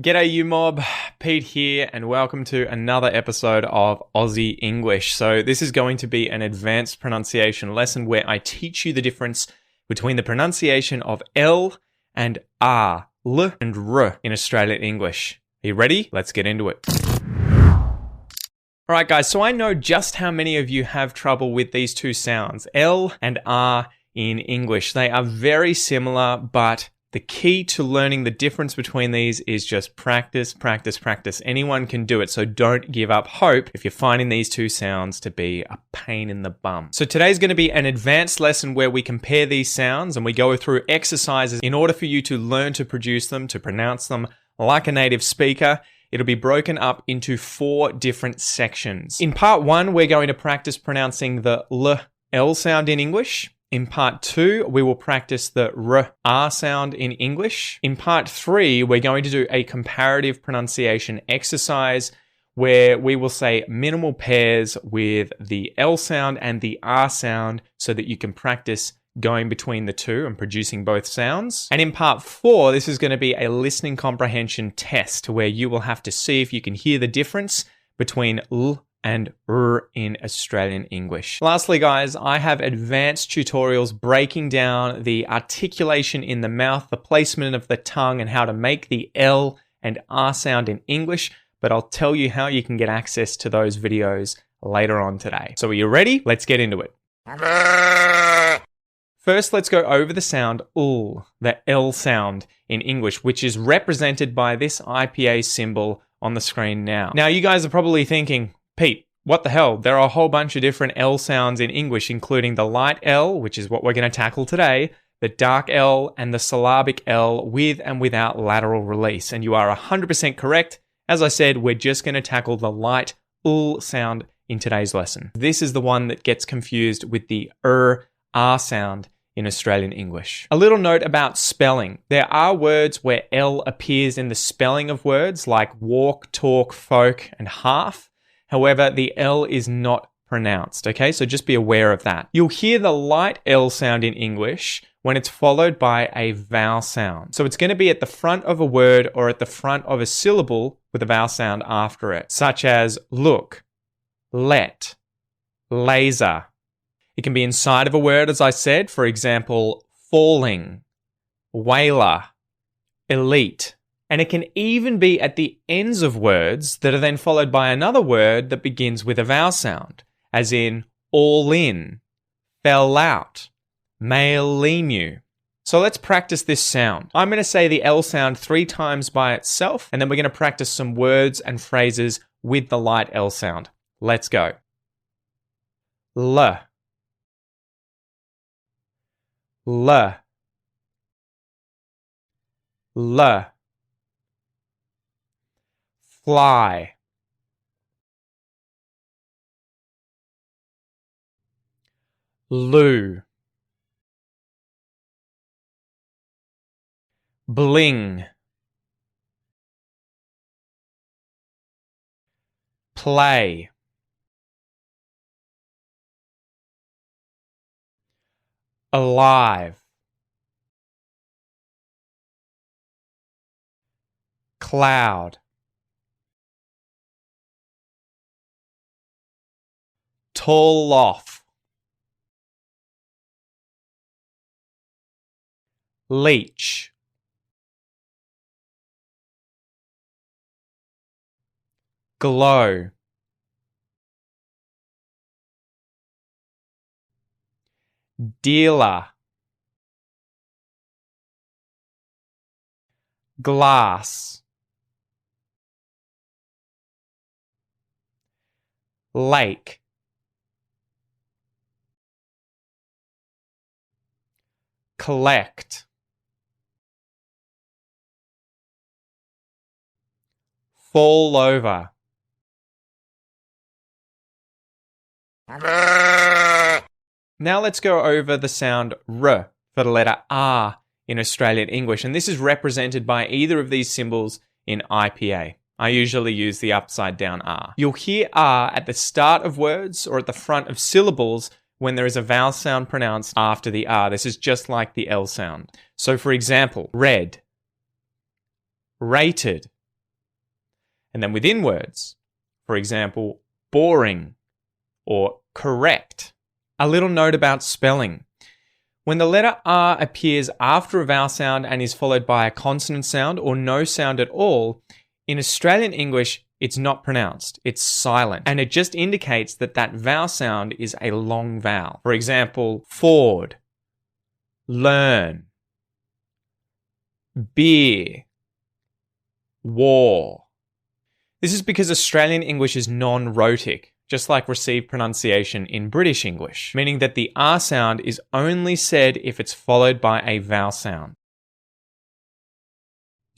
G'day you mob, Pete here and welcome to another episode of Aussie English. So this is going to be an advanced pronunciation lesson where I teach you the difference between the pronunciation of L and R, L and R in Australian English. Are you ready? Let's get into it. Alright guys, so I know just how many of you have trouble with these two sounds, L and R in English. They are very similar, but the key to learning the difference between these is just practice, practice, practice. Anyone can do it, so don't give up hope if you're finding these two sounds to be a pain in the bum. So today's going to be an advanced lesson where we compare these sounds and we go through exercises in order for you to learn to produce them, to pronounce them like a native speaker. It'll be broken up into 4 different sections. In part 1, we're going to practice pronouncing the L sound in English. In part 2, we will practice the R sound in English. In part 3, we're going to do a comparative pronunciation exercise where we will say minimal pairs with the L sound and the R sound so that you can practice going between the two and producing both sounds. And in part 4, this is going to be a listening comprehension test where you will have to see if you can hear the difference between L and R in Australian English. Lastly, guys, I have advanced tutorials breaking down the articulation in the mouth, the placement of the tongue, and how to make the L and R sound in English, but I'll tell you how you can get access to those videos later on today. So are you ready? Let's get into it. First, let's go over the sound L, the L sound in English, which is represented by this IPA symbol on the screen now. Now, you guys are probably thinking, Pete, what the hell? There are a whole bunch of different L sounds in English, including the light L, which is what we're going to tackle today, the dark L, and the syllabic L with and without lateral release. And you are 100% correct. As I said, we're just going to tackle the light L sound in today's lesson. This is the one that gets confused with the R sound in Australian English. A little note about spelling. There are words where L appears in the spelling of words like walk, talk, folk, and half. However, the L is not pronounced, okay? So just be aware of that. You'll hear the light L sound in English when it's followed by a vowel sound. So it's going to be at the front of a word or at the front of a syllable with a vowel sound after it, such as look, let, laser. It can be inside of a word, as I said, for example, falling, whaler, elite. And it can even be at the ends of words that are then followed by another word that begins with a vowel sound, as in all in, fell out, male lemur. So let's practice this sound. I'm going to say the L sound 3 times by itself, and then we're going to practice some words and phrases with the light L sound. Let's go. L, L, L. Fly, loo, bling, play, alive, cloud, tall off, leech, glow, dealer, glass, lake, collect, fall over, Now let's go over the sound R for the letter R in Australian English, and this is represented by either of these symbols in IPA. I usually use the upside down R. You'll hear R at the start of words or at the front of syllables when there is a vowel sound pronounced after the R. This is just like the L sound. So for example, red, rated, And then within words, for example, boring or correct. A little note about spelling. When the letter R appears after a vowel sound and is followed by a consonant sound or no sound at all, in Australian English, it's not pronounced. It's silent. And it just indicates that that vowel sound is a long vowel. For example, Ford, learn, beer, war. This is because Australian English is non-rhotic, just like received pronunciation in British English, meaning that the R sound is only said if it's followed by a vowel sound.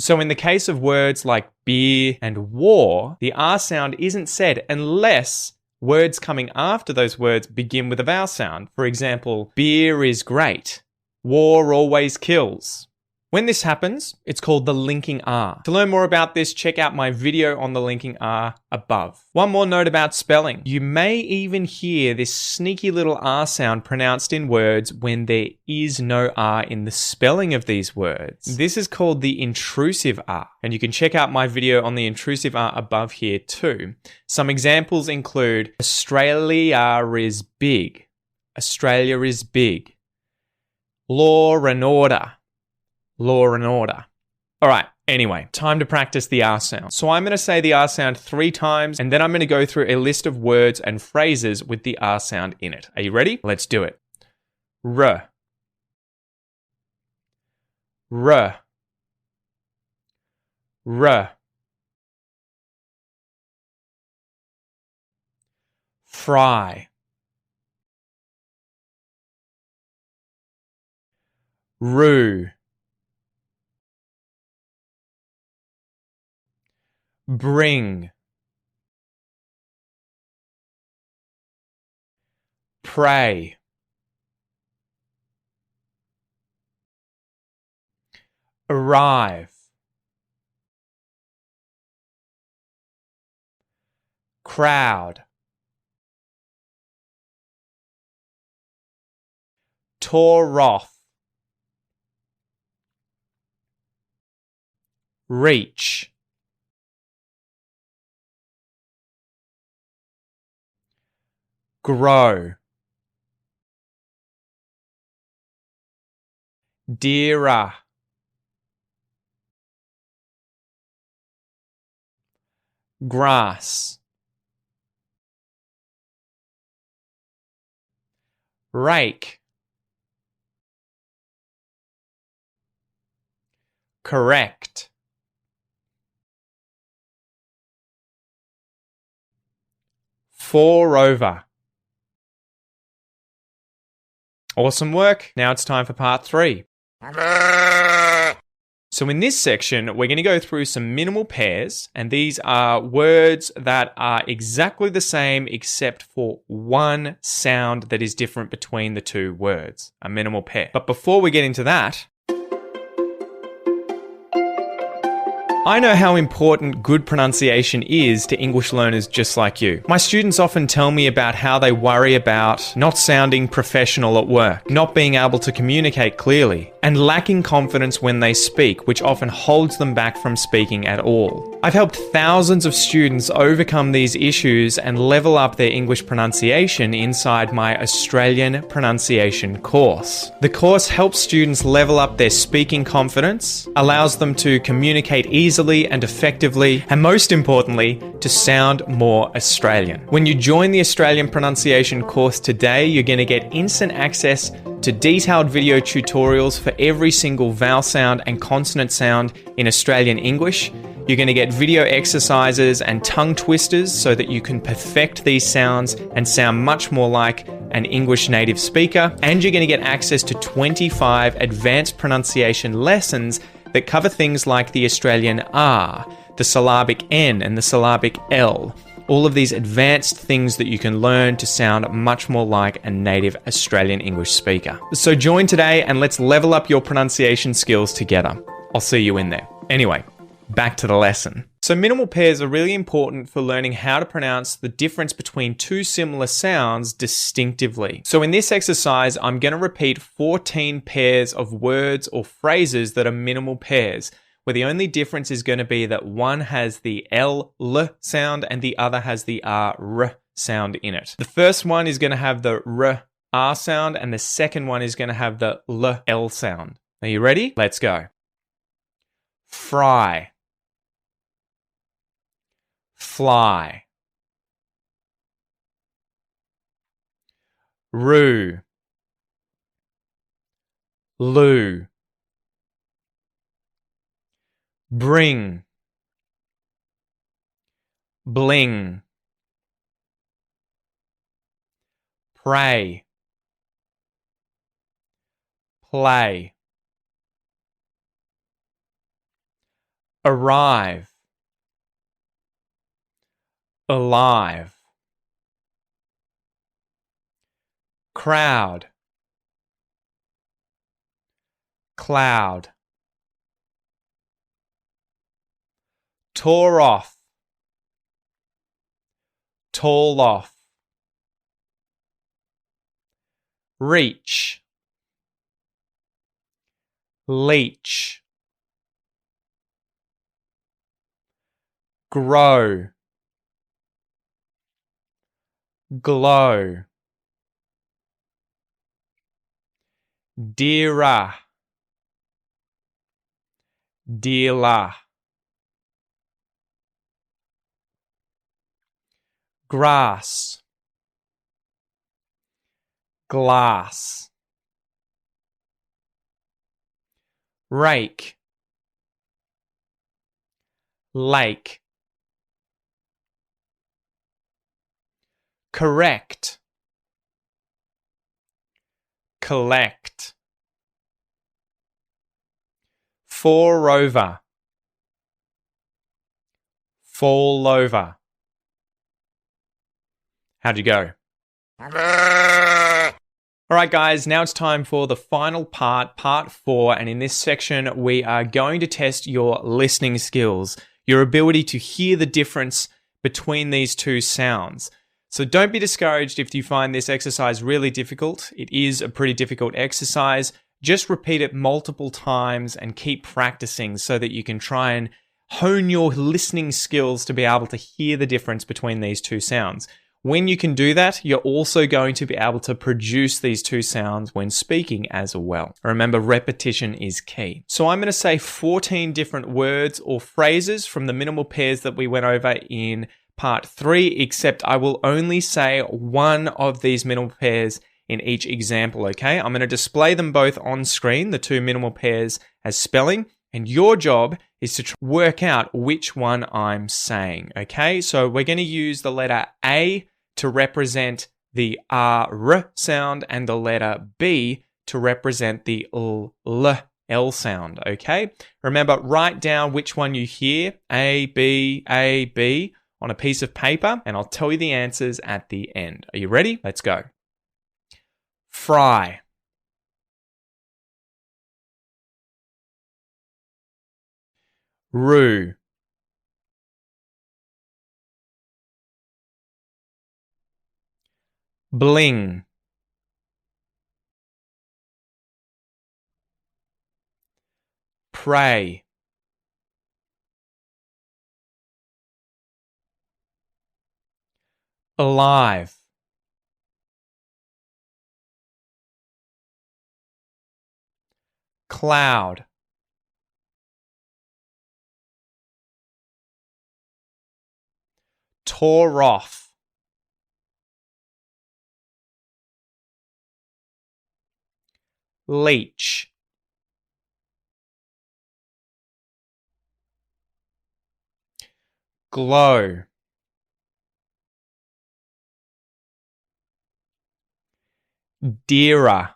So in the case of words like beer and war, the R sound isn't said unless words coming after those words begin with a vowel sound. For example, beer is great, war always kills. When this happens, it's called the linking R. To learn more about this, check out my video on the linking R above. One more note about spelling. You may even hear this sneaky little R sound pronounced in words when there is no R in the spelling of these words. This is called the intrusive R, and you can check out my video on the intrusive R above here too. Some examples include Australia is big. Australia is big. Law and order. Law and order. All right, anyway, time to practice the R sound. So I'm going to say the R sound 3 times, and then I'm going to go through a list of words and phrases with the R sound in it. Are you ready? Let's do it. R. R. R. Fry. Roo. Bring. Pray. Arrive. Crowd. Tore off. Reach. Grow. Dearer. Grass. Rake. Correct. Four-over. Awesome work. Now it's time for part 3. So in this section, we're going to go through some minimal pairs, and these are words that are exactly the same except for one sound that is different between the two words, a minimal pair. But before we get into that, I know how important good pronunciation is to English learners just like you. My students often tell me about how they worry about not sounding professional at work, not being able to communicate clearly, and lacking confidence when they speak, which often holds them back from speaking at all. I've helped thousands of students overcome these issues and level up their English pronunciation inside my Australian pronunciation course. The course helps students level up their speaking confidence, allows them to communicate easily and effectively, and most importantly, to sound more Australian. When you join the Australian pronunciation course today, you're going to get instant access to detailed video tutorials for every single vowel sound and consonant sound in Australian English. You're going to get video exercises and tongue twisters so that you can perfect these sounds and sound much more like an English native speaker. And you're going to get access to 25 advanced pronunciation lessons that cover things like the Australian R, the syllabic N, and the syllabic L. All of these advanced things that you can learn to sound much more like a native Australian English speaker. So join today and let's level up your pronunciation skills together. I'll see you in there. Anyway, back to the lesson. So minimal pairs are really important for learning how to pronounce the difference between two similar sounds distinctively. So in this exercise, I'm going to repeat 14 pairs of words or phrases that are minimal pairs, where the only difference is going to be that one has the L sound and the other has the R sound in it. The first one is going to have the R sound and the second one is going to have the L sound. Are you ready? Let's go. Fry. Fly. Roo. Loo. Bring. Bling. Pray. Play. Arrive. Alive. Crowd. Cloud. Tore off. Tall off. Reach. Leech. Grow. Glow. Dearer. Dealer. Grass. Glass. Rake. Lake. Correct. Collect. Four-over. Fall over. How'd you go? Alright guys, now it's time for the final part, part 4, and in this section we are going to test your listening skills, your ability to hear the difference between these two sounds. So don't be discouraged if you find this exercise really difficult. It is a pretty difficult exercise. Just repeat it multiple times and keep practicing so that you can try and hone your listening skills to be able to hear the difference between these two sounds. When you can do that, you're also going to be able to produce these two sounds when speaking as well. Remember, repetition is key. So I'm going to say 14 different words or phrases from the minimal pairs that we went over in part 3, except I will only say one of these minimal pairs in each example, okay? I'm going to display them both on screen, the two minimal pairs as spelling, and your job is to work out which one I'm saying, okay? So we're going to use the letter A to represent the R sound and the letter B to represent the L sound, okay? Remember, write down which one you hear, A, B, on a piece of paper, and I'll tell you the answers at the end. Are you ready? Let's go. Fry. Roo. Bling. Pray. Alive. Cloud. Tore off. Leech. Glow. Dearer.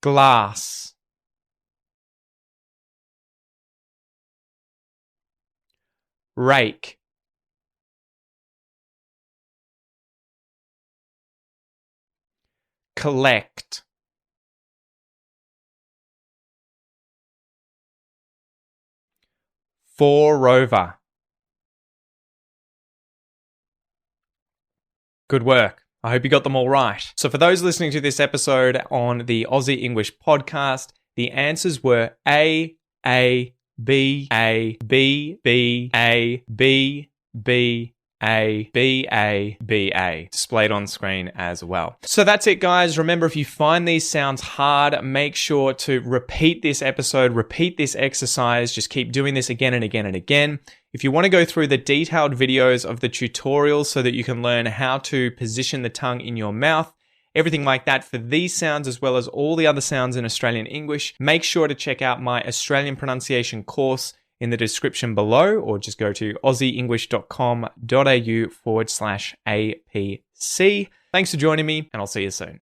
Glass. Rake. Collect. Four-over. Good work. I hope you got them all right. So for those listening to this episode on the Aussie English podcast, the answers were A, B, A, B, B, A, B, B, A, B, A, B, A, displayed on screen as well. So that's it, guys. Remember, if you find these sounds hard, make sure to repeat this episode, repeat this exercise. Just keep doing this again and again and again. If you want to go through the detailed videos of the tutorials so that you can learn how to position the tongue in your mouth, everything like that for these sounds as well as all the other sounds in Australian English, make sure to check out my Australian pronunciation course in the description below, or just go to aussieenglish.com.au/APC. Thanks for joining me, and I'll see you soon.